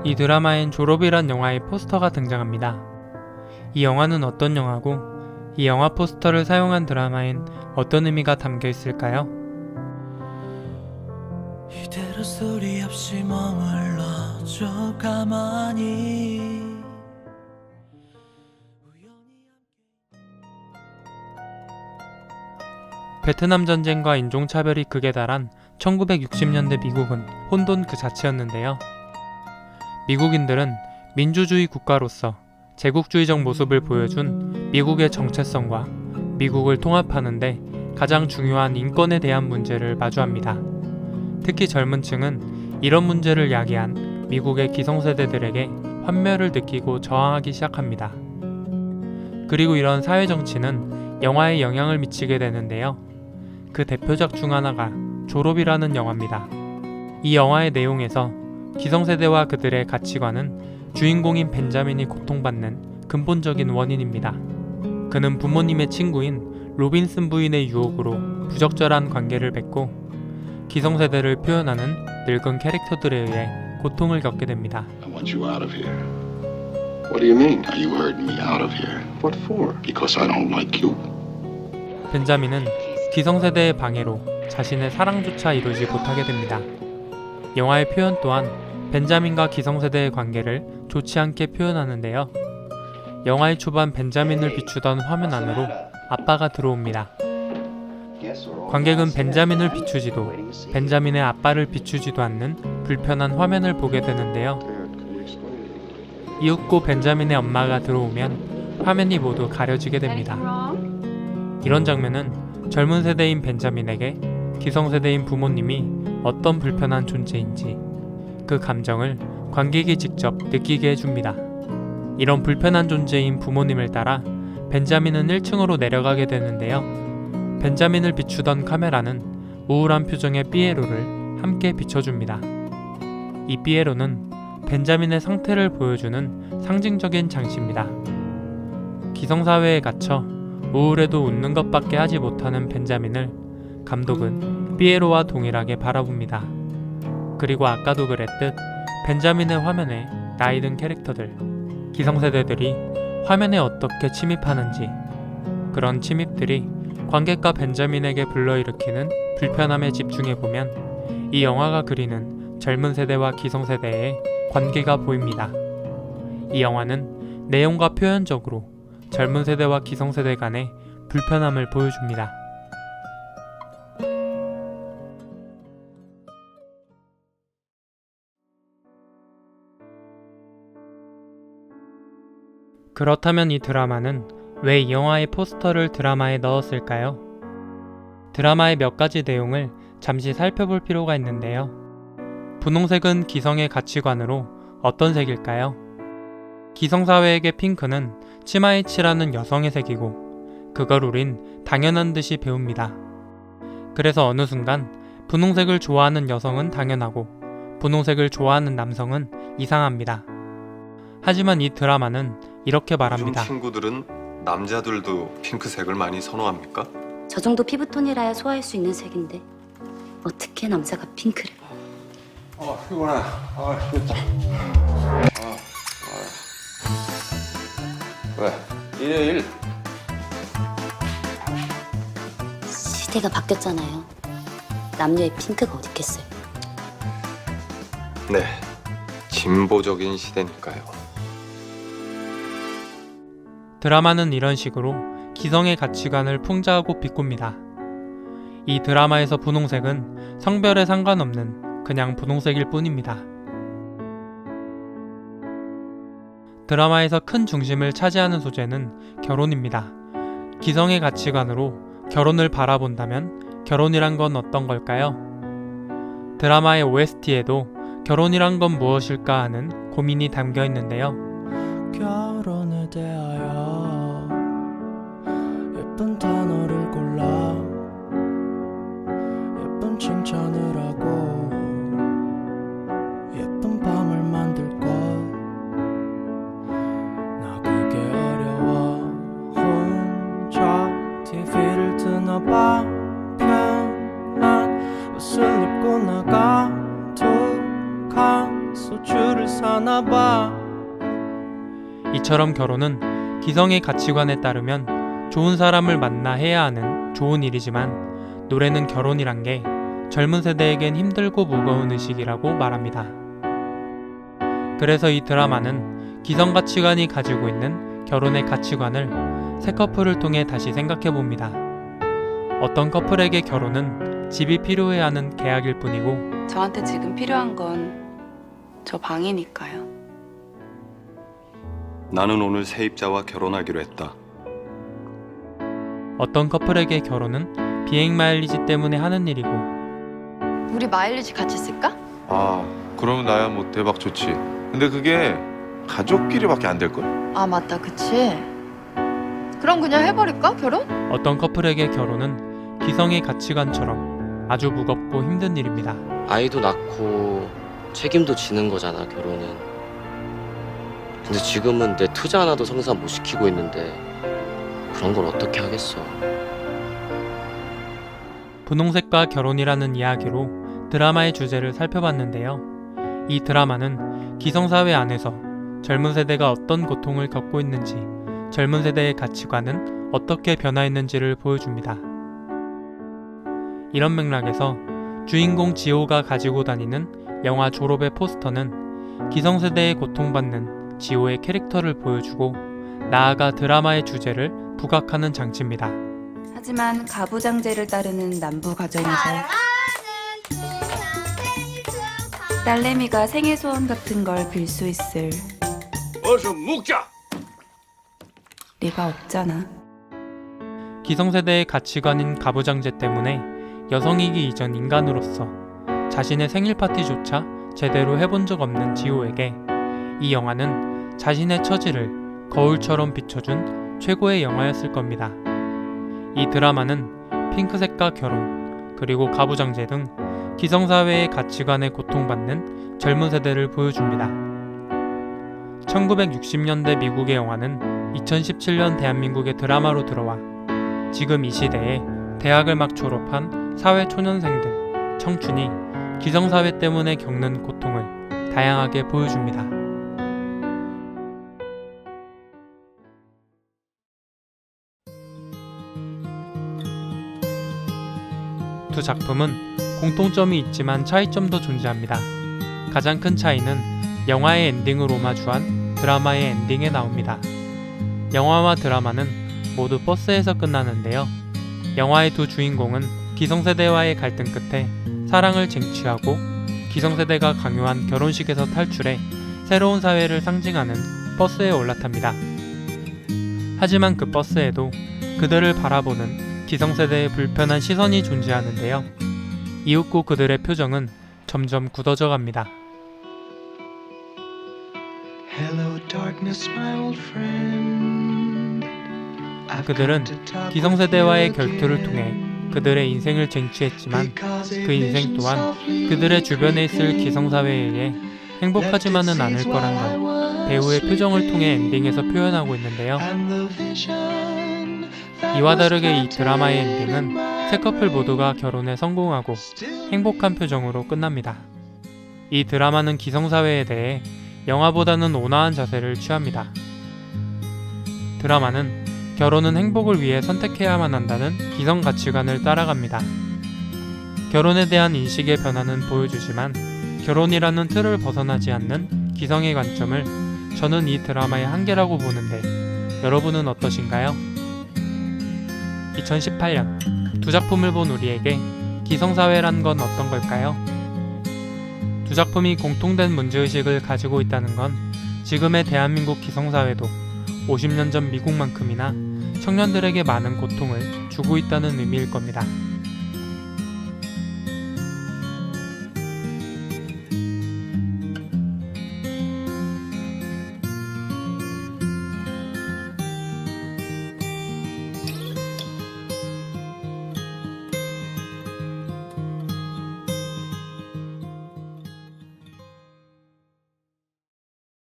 이 드라마엔 졸업이란 영화의 포스터가 등장합니다. 이 영화는 어떤 영화고 이 영화 포스터를 사용한 드라마엔 어떤 의미가 담겨 있을까요? 이대로 소리 없이 머물러줘 가만히. 베트남 전쟁과 인종차별이 극에 달한 1960년대 미국은 혼돈 그 자체였는데요. 미국인들은 민주주의 국가로서 제국주의적 모습을 보여준 미국의 정체성과 미국을 통합하는데 가장 중요한 인권에 대한 문제를 마주합니다. 특히 젊은 층은 이런 문제를 야기한 미국의 기성세대들에게 환멸을 느끼고 저항하기 시작합니다. 그리고 이런 사회정치는 영화에 영향을 미치게 되는데요. 그 대표작 중 하나가 졸업이라는 영화입니다. 이 영화의 내용에서 기성세대와 그들의 가치관은 주인공인 벤자민이 고통받는 근본적인 원인입니다. 그는 부모님의 친구인 로빈슨 부인의 유혹으로 부적절한 관계를 맺고 기성세대를 표현하는 늙은 캐릭터들에 의해 고통을 겪게 됩니다. I want you out of here. What do you mean? You heard me out of here. What for? Because I don't like you. 벤자민은 기성세대의 방해로 자신의 사랑조차 이루지 못하게 됩니다. 영화의 표현 또한 벤자민과 기성세대의 관계를 좋지 않게 표현하는데요. 영화의 초반 벤자민을 비추던 화면 안으로 아빠가 들어옵니다. 관객은 벤자민을 비추지도 벤자민의 아빠를 비추지도 않는 불편한 화면을 보게 되는데요. 이윽고 벤자민의 엄마가 들어오면 화면이 모두 가려지게 됩니다. 이런 장면은 젊은 세대인 벤자민에게 기성세대인 부모님이 어떤 불편한 존재인지 그 감정을 관객이 직접 느끼게 해줍니다. 이런 불편한 존재인 부모님을 따라 벤자민은 1층으로 내려가게 되는데요. 벤자민을 비추던 카메라는 우울한 표정의 삐에로를 함께 비춰줍니다. 이 삐에로는 벤자민의 상태를 보여주는 상징적인 장치입니다. 기성사회에 갇혀 우울해도 웃는 것밖에 하지 못하는 벤자민을 감독은 삐에로와 동일하게 바라봅니다. 그리고 아까도 그랬듯 벤자민의 화면에 나이든 캐릭터들, 기성세대들이 화면에 어떻게 침입하는지, 그런 침입들이 관객과 벤자민에게 불러일으키는 불편함에 집중해보면 이 영화가 그리는 젊은 세대와 기성세대의 관계가 보입니다. 이 영화는 내용과 표현적으로 젊은 세대와 기성세대 간의 불편함을 보여줍니다. 그렇다면 이 드라마는 왜 이 영화의 포스터를 드라마에 넣었을까요? 드라마의 몇 가지 내용을 잠시 살펴볼 필요가 있는데요. 분홍색은 기성의 가치관으로 어떤 색일까요? 기성사회에게 핑크는 치마에 칠하는 여성의 색이고 그걸 우린 당연한 듯이 배웁니다. 그래서 어느 순간 분홍색을 좋아하는 여성은 당연하고 분홍색을 좋아하는 남성은 이상합니다. 하지만 이 드라마는 이렇게 말합니다. 요즘 친구들은 남자들도 핑크색을 많이 선호합니까? 저 정도 피부톤이라야 소화할 수 있는 색인데 어떻게 남자가 핑크를? 피곤해. 됐다. 왜? 일요일? 시대가 바뀌었잖아요. 남녀의 핑크가 어디 있겠어요? 네, 진보적인 시대니까요. 드라마는 이런 식으로 기성의 가치관을 풍자하고 비꼽니다. 이 드라마에서 분홍색은 성별에 상관없는 그냥 분홍색일 뿐입니다. 드라마에서 큰 중심을 차지하는 소재는 결혼입니다. 기성의 가치관으로 결혼을 바라본다면 결혼이란 건 어떤 걸까요? 드라마의 OST에도 결혼이란 건 무엇일까 하는 고민이 담겨 있는데요. 결혼에 대하여 예쁜 단어를 골라 예쁜 칭찬을 하고 예쁜 밤을 만들 것. 나 그게 어려워. 혼자 TV를 드나봐 편한 옷을 입고 나가 독한 소주를 잘 사나봐. 이처럼 결혼은 기성의 가치관에 따르면 좋은 사람을 만나 해야 하는 좋은 일이지만 노래는 결혼이란 게 젊은 세대에겐 힘들고 무거운 의식이라고 말합니다. 그래서 이 드라마는 기성 가치관이 가지고 있는 결혼의 가치관을 세 커플을 통해 다시 생각해 봅니다. 어떤 커플에게 결혼은 집이 필요해 하는 계약일 뿐이고 저한테 지금 필요한 건 저 방이니까요. 나는 오늘 세입자와 결혼하기로 했다. 어떤 커플에게 결혼은 비행 마일리지 때문에 하는 일이고 우리 마일리지 같이 쓸까? 아, 그러면 나야 뭐 대박 좋지. 근데 그게 가족끼리밖에 안 될걸? 아 맞다 그치? 그럼 그냥 해버릴까 결혼? 어떤 커플에게 결혼은 기성의 가치관처럼 아주 무겁고 힘든 일입니다. 아이도 낳고 책임도 지는 거잖아, 결혼은. 근데 지금은 내 투자 하나도 성사 못 시키고 있는데 그런 걸 어떻게 하겠어. 분홍색과 결혼이라는 이야기로 드라마의 주제를 살펴봤는데요. 이 드라마는 기성사회 안에서 젊은 세대가 어떤 고통을 겪고 있는지, 젊은 세대의 가치관은 어떻게 변화했는지를 보여줍니다. 이런 맥락에서 주인공 지호가 가지고 다니는 영화 졸업의 포스터는 기성세대에 고통받는 지호의 캐릭터를 보여주고 나아가 드라마의 주제를 부각하는 장치입니다. 하지만 가부장제를 따르는 남부 가정에서 딸내미가 생애 소원 같은 걸 빌 수 있을 어서 묵자. 리가 없잖아. 기성세대의 가치관인 가부장제 때문에 여성이기 이전 인간으로서 자신의 생일 파티조차 제대로 해본 적 없는 지호에게 이 영화는 자신의 처지를 거울처럼 비춰준 최고의 영화였을 겁니다. 이 드라마는 핑크색과 결혼, 그리고 가부장제 등 기성사회의 가치관에 고통받는 젊은 세대를 보여줍니다. 1960년대 미국의 영화는 2017년 대한민국의 드라마로 들어와 지금 이 시대에 대학을 막 졸업한 사회 초년생들, 청춘이 기성사회 때문에 겪는 고통을 다양하게 보여줍니다. 두 작품은 공통점이 있지만 차이점도 존재합니다. 가장 큰 차이는 영화의 엔딩을 오마주한 드라마의 엔딩에 나옵니다. 영화와 드라마는 모두 버스에서 끝나는데요. 영화의 두 주인공은 기성세대와의 갈등 끝에 사랑을 쟁취하고 기성세대가 강요한 결혼식에서 탈출해 새로운 사회를 상징하는 버스에 올라탑니다. 하지만 그 버스에도 그들을 바라보는 기성세대의 불편한 시선이 존재하는데요. 이윽고 그들의 표정은 점점 굳어져 갑니다. Hello darkness my old friend. 그들은 기성세대와의 결투를 통해 그들의 인생을 쟁취했지만 그 인생 또한 그들의 주변에 있을 기성사회에 의해 행복하지만은 않을 거란 걸 배우의 표정을 통해 엔딩에서 표현하고 있는데요. 이와 다르게 이 드라마의 엔딩은 세 커플 모두가 결혼에 성공하고 행복한 표정으로 끝납니다. 이 드라마는 기성사회에 대해 영화보다는 온화한 자세를 취합니다. 드라마는 결혼은 행복을 위해 선택해야만 한다는 기성 가치관을 따라갑니다. 결혼에 대한 인식의 변화는 보여주지만 결혼이라는 틀을 벗어나지 않는 기성의 관점을 저는 이 드라마의 한계라고 보는데 여러분은 어떠신가요? 2018년 두 작품을 본 우리에게 기성사회란 건 어떤 걸까요? 두 작품이 공통된 문제의식을 가지고 있다는 건 지금의 대한민국 기성사회도 50년 전 미국만큼이나 청년들에게 많은 고통을 주고 있다는 의미일 겁니다.